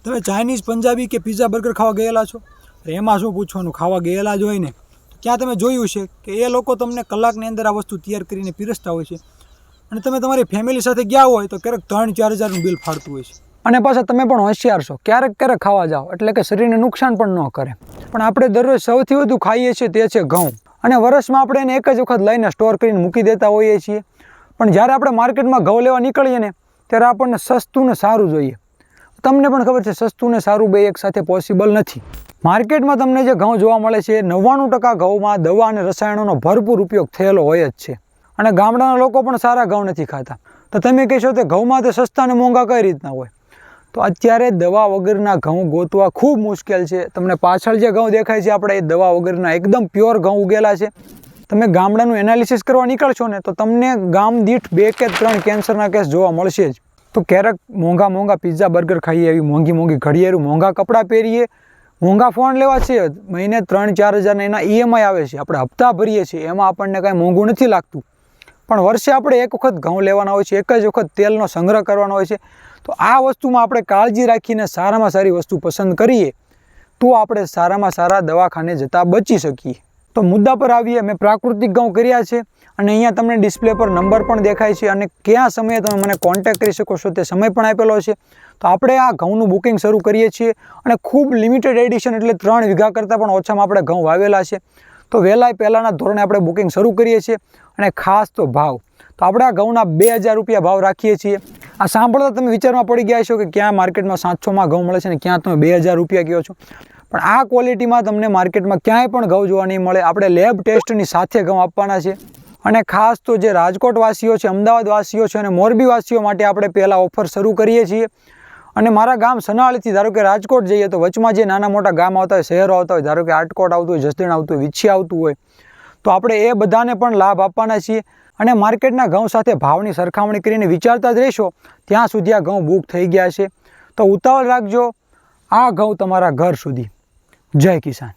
તમે ચાઇનીઝ, પંજાબી કે pizza, burger ખાવા ગયેલા છો? એમાં શું પૂછવાનું, ખાવા ગયેલા જ હોય ને. ત્યાં તમે જોયું છે કે એ લોકો તમને કલાકની અંદર આ વસ્તુ તૈયાર કરીને પીરસતા હોય છે અને તમે તમારી ફેમિલી સાથે ગયા હોય તો ક્યારેક 3-4 હજારનું બિલ ફાડતું હોય છે. અને પાછા તમે પણ હોશિયાર છો, ક્યારેક ક્યારેક ખાવા જાઓ એટલે કે શરીરને નુકસાન પણ ન કરે. પણ આપણે દરરોજ સૌથી વધુ ખાઈએ છીએ તે છે ઘઉં, અને વર્ષમાં આપણે એને એક જ વખત લઈને સ્ટોર કરીને મૂકી દેતા હોઈએ છીએ. પણ જ્યારે આપણે માર્કેટમાં ઘઉં લેવા નીકળીએ ને ત્યારે આપણને સસ્તું ને સારું જોઈએ. તમને પણ ખબર છે સસ્તું ને સારું બે એક સાથે પોસિબલ નથી. માર્કેટમાં તમને જે ઘઉં જોવા મળે છે 99% ઘઉંમાં દવા અને રસાયણોનો ભરપૂર ઉપયોગ થયેલો હોય જ છે. અને ગામડાના લોકો પણ સારા ઘઉં નથી ખાતા. તો તમે કહેશો કે ઘઉંમાં તો સસ્તા અને મોંઘા કઈ રીતના હોય? તો અત્યારે દવા વગરના ઘઉં ગોતવા ખૂબ મુશ્કેલ છે. તમને પાછળ જે ઘઉં દેખાય છે આપણે એ દવા વગરના એકદમ પ્યોર ઘઉં ઉગેલા છે. તમે ગામડાનું એનાલિસિસ કરવા નીકળશો ને તો તમને ગામ દીઠ 2 કે 3 કેન્સરના કેસ જોવા મળશે જ. તો ક્યારેક મોંઘા પિઝા, બર્ગર ખાઈએ, એવી મોંઘી ઘડિયાળું, મોંઘા કપડાં પહેરીએ, મોંઘા ફોન લેવા છે, મહિને 3-4 હજારના એના EMI આવે છે, આપણે હપ્તા ભરીએ છીએ, એમાં આપણને કાંઈ મોંઘું નથી લાગતું. પણ વર્ષે આપણે એક વખત ઘઉં લેવાના હોય છે, એક જ વખત તેલનો સંગ્રહ કરવાનો હોય છે. તો આ વસ્તુમાં આપણે કાળજી રાખીને સારામાં સારી વસ્તુ પસંદ કરીએ તો આપણે સારામાં સારા દવાખાને જતાં બચી શકીએ. તો મુદ્દા પર આવીએ. મેં પ્રાકૃતિક ઘઉં કર્યા છે અને અહીંયા તમને ડિસ્પ્લે પર નંબર પણ દેખાય છે અને કયા સમયે તમે મને કોન્ટેક્ટ કરી શકો છો તે સમય પણ આપેલો છે. તો આપણે આ ઘઉંનું બુકિંગ શરૂ કરીએ છીએ અને ખૂબ લિમિટેડ એડિશન એટલે 3 વીઘા કરતાં પણ ઓછામાં આપણે ઘઉં વાવેલા છે. તો વહેલા પહેલાંના ધોરણે આપણે બુકિંગ શરૂ કરીએ છીએ. અને ખાસ તો ભાવ, તો આપણે આ ઘઉંના 2000 રૂપિયા ભાવ રાખીએ છીએ. આ સાંભળતા તમે વિચારમાં પડી ગયા છો કે ક્યાં માર્કેટમાં 700માં ઘઉં મળે છે ને ક્યાં તમે 2000 રૂપિયા કહો છો. પણ આ ક્વોલિટીમાં તમને માર્કેટમાં ક્યાંય પણ ઘઉં જોવા નહીં મળે. આપણે લેબ ટેસ્ટની સાથે ઘઉં આપવાના છે. અને ખાસ તો જે રાજકોટ વાસીઓ છે, અમદાવાદ વાસીઓ છે અને મોરબી વાસીઓ માટે આપણે પહેલાં ઓફર શરૂ કરીએ છીએ. અને મારા ગામ સનાળીથી ધારો કે રાજકોટ જઈએ તો વચમાં જે નાના મોટા ગામ આવતા હોય, શહેરો આવતા હોય, ધારો કે આટકોટ આવતું હોય, જસદણ આવતું હોય, વિછી આવતું હોય, તો આપણે એ બધાને પણ લાભ આપવાના છીએ. અને માર્કેટના ઘઉં સાથે ભાવની સરખામણી કરીને વિચારતા જ રહેશો ત્યાં સુધી આ ઘઉં બુક થઈ ગયા છે. તો ઉતાવળ રાખજો, આ ઘઉં તમારા ઘર સુધી. જય કિસાન.